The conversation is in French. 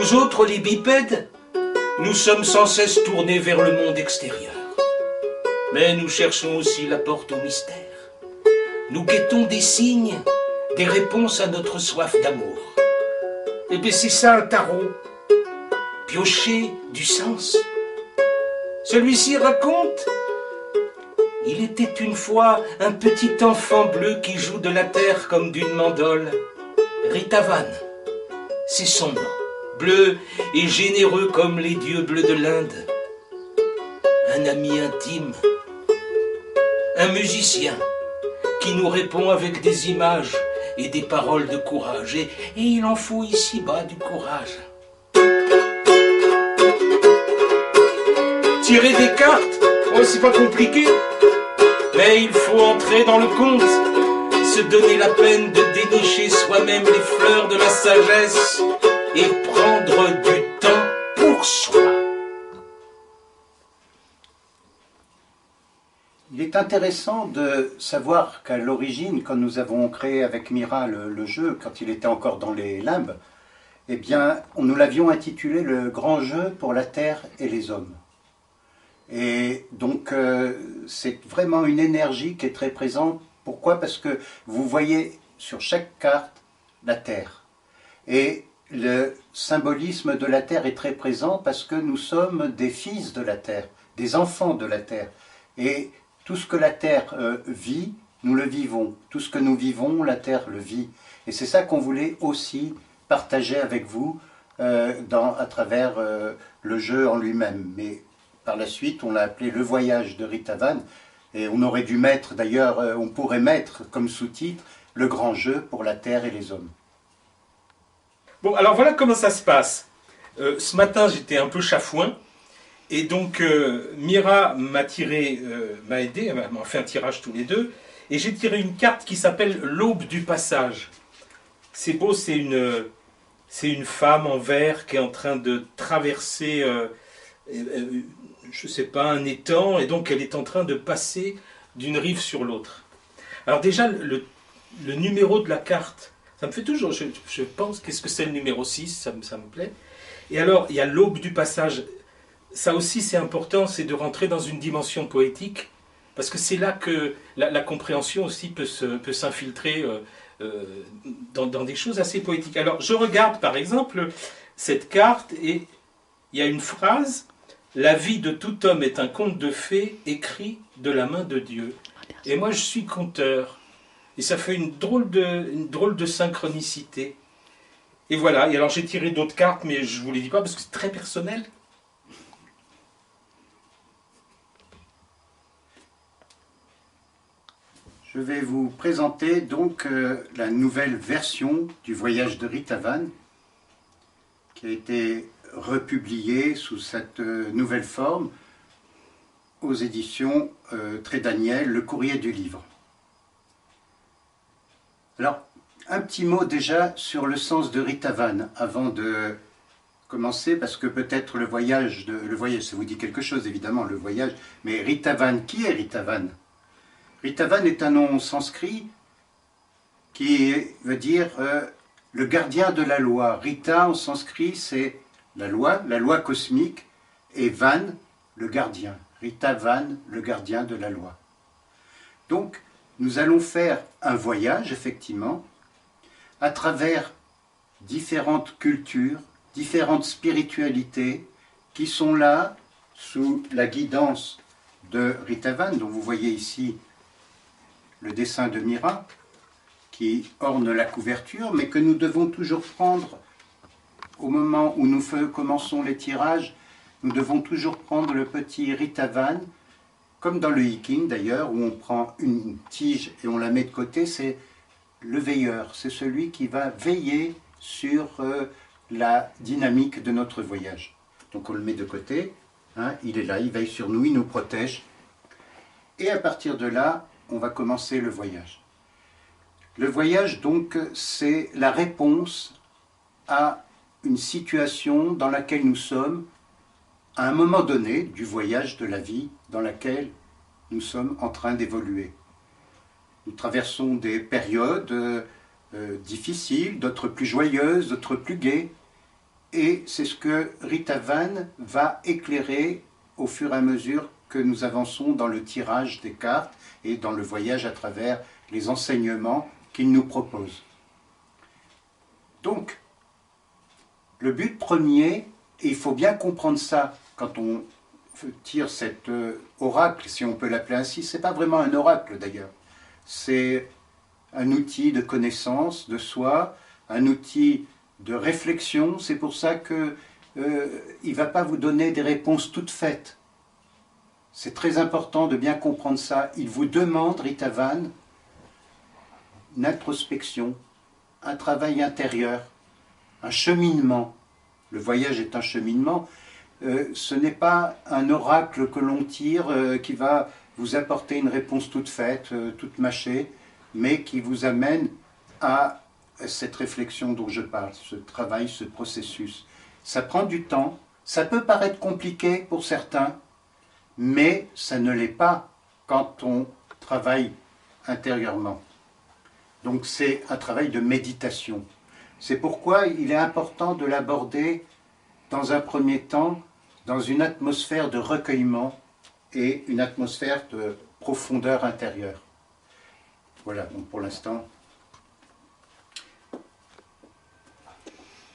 Nous autres, les bipèdes, nous sommes sans cesse tournés vers le monde extérieur. Mais nous cherchons aussi la porte au mystère. Nous guettons des signes, des réponses à notre soif d'amour. Et bien c'est ça un tarot, piocher du sens. Celui-ci raconte, il était une fois un petit enfant bleu qui joue de la terre comme d'une mandole. Ritavan, c'est son nom, bleu et généreux comme les dieux bleus de l'Inde. Un ami intime, un musicien qui nous répond avec des images et des paroles de courage. Et il en faut ici-bas du courage. Tirer des cartes, oh, c'est pas compliqué. Mais il faut entrer dans le conte, se donner la peine de dénicher soi-même les fleurs de la sagesse et prendre du temps pour soi. Il est intéressant de savoir qu'à l'origine, quand nous avons créé avec Mira le jeu, quand il était encore dans les limbes, eh bien, nous l'avions intitulé le grand jeu pour la terre et les hommes. Et donc, c'est vraiment une énergie qui est très présente. Pourquoi? Parce que vous voyez sur chaque carte la terre. Et le symbolisme de la terre est très présent parce que nous sommes des fils de la terre, des enfants de la terre. Et tout ce que la terre vit, nous le vivons. Tout ce que nous vivons, la terre le vit. Et c'est ça qu'on voulait aussi partager avec vous à travers le jeu en lui-même. Mais par la suite, on l'a appelé Le Voyage de Ritavan. Et on aurait dû mettre, d'ailleurs, on pourrait mettre comme sous-titre Le grand jeu pour la terre et les hommes. Bon, alors voilà comment ça se passe. Ce matin, j'étais un peu chafouin. Et donc, Mira m'a aidé, m'a fait un tirage tous les deux. Et j'ai tiré une carte qui s'appelle L'Aube du Passage. C'est beau, c'est une femme en vert qui est en train de traverser, je ne sais pas, un étang. Et donc, elle est en train de passer d'une rive sur l'autre. Alors déjà, le numéro de la carte, ça me fait toujours, je pense, qu'est-ce que c'est le numéro 6, ça me plaît. Et alors, il y a L'Aube du Passage. Ça aussi, c'est important, c'est de rentrer dans une dimension poétique, parce que c'est là que la compréhension aussi peut s'infiltrer dans des choses assez poétiques. Alors, je regarde par exemple cette carte et il y a une phrase « La vie de tout homme est un conte de fées écrit de la main de Dieu ». Et moi, je suis conteur. Et ça fait une drôle de synchronicité. Et voilà, et alors j'ai tiré d'autres cartes, mais je ne vous les dis pas parce que c'est très personnel. Je vais vous présenter donc la nouvelle version du Voyage de Ritavan qui a été republiée sous cette nouvelle forme aux éditions Trédaniel, Le Courrier du Livre. Alors, un petit mot déjà sur le sens de Ritavan avant de commencer, parce que peut-être le voyage, ça vous dit quelque chose évidemment, le voyage, mais Ritavan, qui est Ritavan? Ritavan est un nom sanskrit qui veut dire le gardien de la loi. Rita en sanskrit c'est la loi cosmique, et Van, le gardien. Ritavan, le gardien de la loi. Donc nous allons faire un voyage effectivement à travers différentes cultures, différentes spiritualités qui sont là sous la guidance de Ritavan, dont vous voyez ici le dessin de Mira qui orne la couverture, mais que nous devons toujours prendre au moment où nous commençons les tirages, nous devons toujours prendre le petit Ritavan, comme dans le Hiking d'ailleurs, où on prend une tige et on la met de côté, c'est le veilleur, c'est celui qui va veiller sur la dynamique de notre voyage. Donc on le met de côté, hein, il est là, il veille sur nous, il nous protège, et à partir de là, on va commencer le voyage. Le voyage, donc, c'est la réponse à une situation dans laquelle nous sommes, à un moment donné du voyage de la vie dans laquelle nous sommes en train d'évoluer. Nous traversons des périodes difficiles, d'autres plus joyeuses, d'autres plus gaies, et c'est ce que Rita Van va éclairer au fur et à mesure que nous avançons dans le tirage des cartes et dans le voyage à travers les enseignements qu'il nous propose. Donc, le but premier, et il faut bien comprendre ça quand on tire cet oracle, si on peut l'appeler ainsi, c'est pas vraiment un oracle d'ailleurs, c'est un outil de connaissance de soi, un outil de réflexion, c'est pour ça que il ne va pas vous donner des réponses toutes faites. C'est très important de bien comprendre ça. Il vous demande, Rita Van, une introspection, un travail intérieur, un cheminement. Le voyage est un cheminement. Ce n'est pas un oracle que l'on tire qui va vous apporter une réponse toute faite, toute mâchée, mais qui vous amène à cette réflexion dont je parle, ce travail, ce processus. Ça prend du temps, ça peut paraître compliqué pour certains, mais ça ne l'est pas quand on travaille intérieurement. Donc c'est un travail de méditation. C'est pourquoi il est important de l'aborder dans un premier temps dans une atmosphère de recueillement et une atmosphère de profondeur intérieure. Voilà, donc pour l'instant,